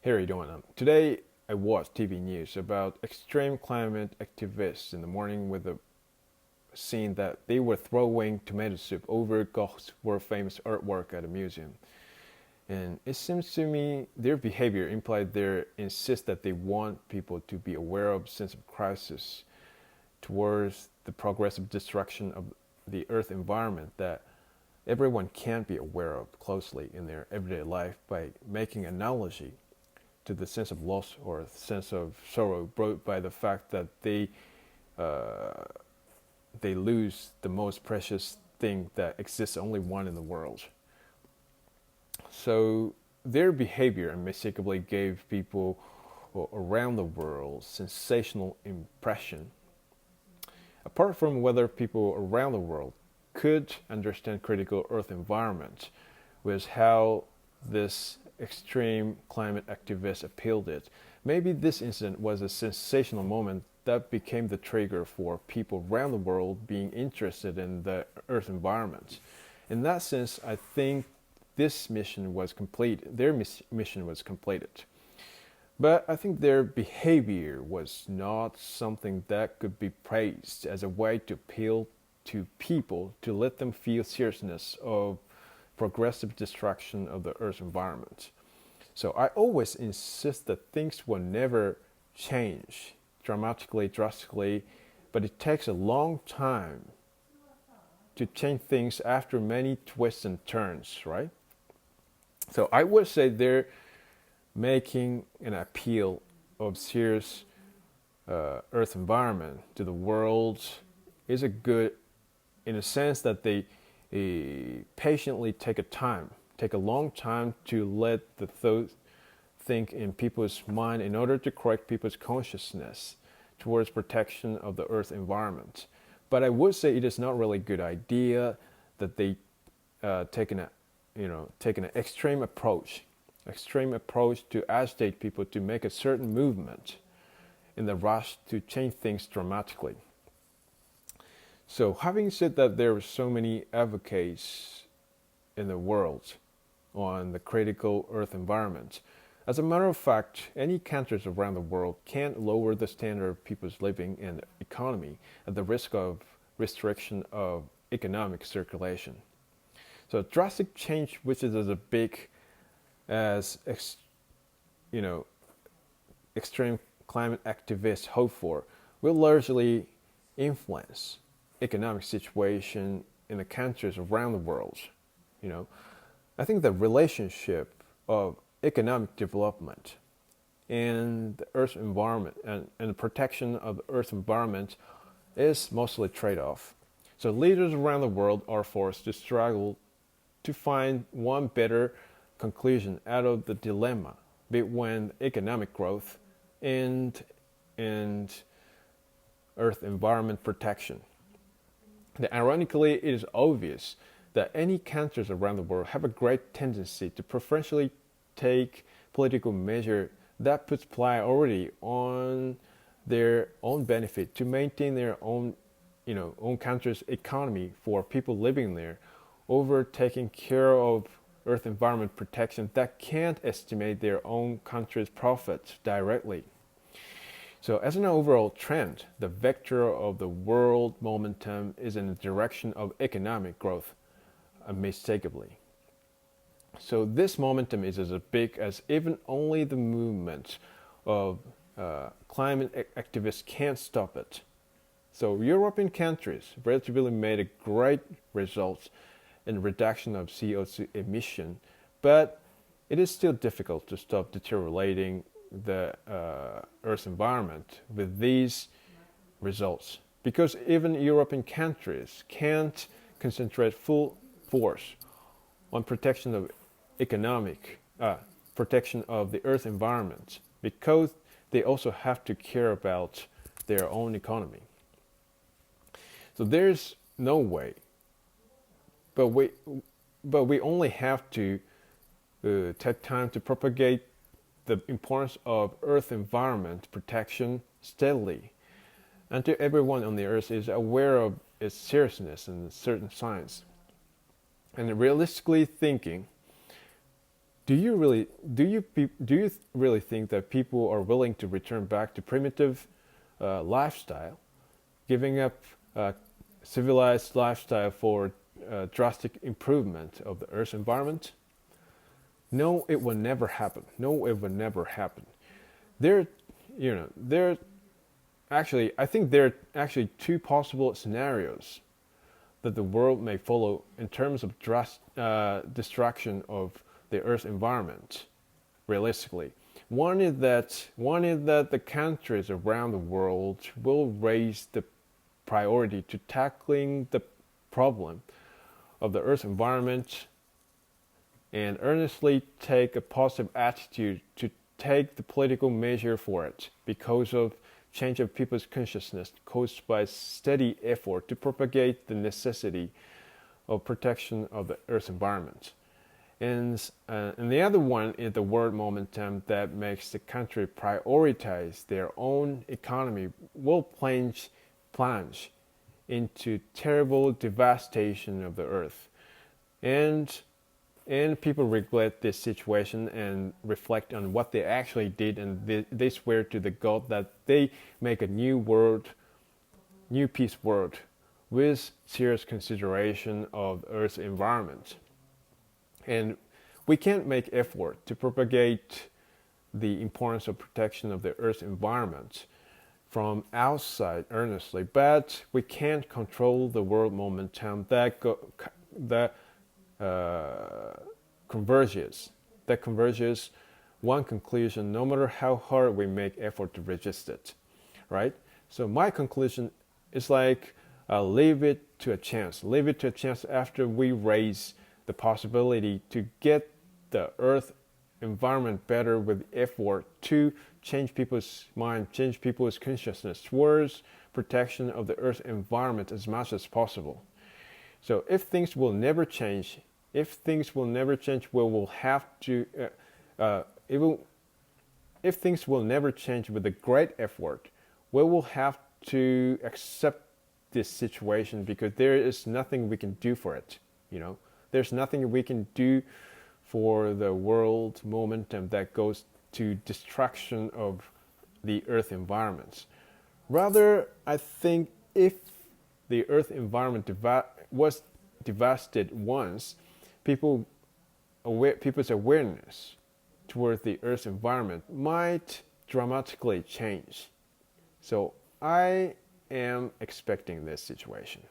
Hey, how are you doing? Today I watched TV news about extreme climate activists in the morning with a scene that they were throwing tomato soup over Gogh's world famous artwork at a museum. And it seems to me their behavior implied they insist that they want people to be aware of sense of crisis towards the progressive destruction of the earth environment that everyone can be aware of closely in their everyday life by making analogy to the sense of loss or sense of sorrow brought by the fact that uh, they lose the most precious thing that exists only one in the world. So their behavior unmistakably gave people around the world sensational impression. Apart from whether people around the world could understand critical Earth environment, was how this extreme climate activist appealed it. Maybe this incident was a sensational moment that became the trigger for people around the world being interested in the Earth environment. In that sense, I think this mission was complete. Their mission was completed. But I think their behavior was not something that could be praised as a way to appeal to people to let them feel seriousness of progressive destruction of the Earth's environment. So I always insist that things will never change drastically, but it takes a long time to change things after many twists and turns, right? So I would say they're making an appeal of serious Earth environment to the world is a good, in a sense that they patiently take a long time to let the thought think in people's mind in order to correct people's consciousness towards protection of the Earth environment. But I would say it is not really a good idea that they taken an extreme approach to agitate people to make a certain movement in the rush to change things dramatically. So having said that, there are so many advocates in the world on the critical Earth environment. As a matter of fact, any countries around the world can't lower the standard of people's living and economy at the risk of restriction of economic circulation. So a drastic change, which is as a big as extreme climate activists hope for, will largely influence economic situation in the countries around the world. You know, I think the relationship of economic development and the Earth's environment and the protection of the Earth's environment is mostly trade-off. So leaders around the world are forced to struggle to find one better conclusion out of the dilemma between economic growth and Earth environment protection. Ironically, it is obvious that any countries around the world have a great tendency to preferentially take political measure that puts priority on their own benefit to maintain their own country's economy for people living there over taking care of Earth environment protection that can't estimate their own country's profits directly. So as an overall trend, the vector of the world momentum is in the direction of economic growth, unmistakably. So this momentum is as big as even only the movement of climate activists can't stop it. So European countries relatively made a great results in reduction of CO2 emission, but it is still difficult to stop deteriorating the Earth's environment with these results, because even European countries can't concentrate full force on protection of the Earth environment, because they also have to care about their own economy. So there's no way, but we only have to take time to propagate the importance of Earth environment protection steadily until everyone on the Earth is aware of its seriousness and certain signs. And realistically thinking, do you really think that people are willing to return back to primitive lifestyle, giving up civilized lifestyle for drastic improvement of the Earth's environment? No, it will never happen. No, it will never happen. There, there actually, I think there are actually two possible scenarios that the world may follow in terms of destruction of the Earth's environment. Realistically, one is that the countries around the world will raise the priority to tackling the problem of the Earth's environment and earnestly take a positive attitude to take the political measure for it because of change of people's consciousness caused by steady effort to propagate the necessity of protection of the Earth's environment. And the other one is the world momentum that makes the country prioritize their own economy will plunge into terrible devastation of the earth. And people regret this situation and reflect on what they actually did, and they swear to the God that they make a new peace world with serious consideration of Earth's environment. And we can't make effort to propagate the importance of protection of the Earth's environment from outside earnestly, but we can't control the world momentum that converges one conclusion, no matter how hard we make effort to resist it, right? So my conclusion is like leave it to a chance. Leave it to a chance after we raise the possibility to get the earth environment better with effort to change people's mind, change people's consciousness towards protection of the earth environment as much as possible. So if things will never change, we will have to. If things will never change with a great effort, we will have to accept this situation because there is nothing we can do for it. There's nothing we can do for the world momentum that goes to destruction of the earth environments. Rather, I think if the earth environment was devastated once, people's awareness towards the earth's environment might dramatically change. So I am expecting this situation.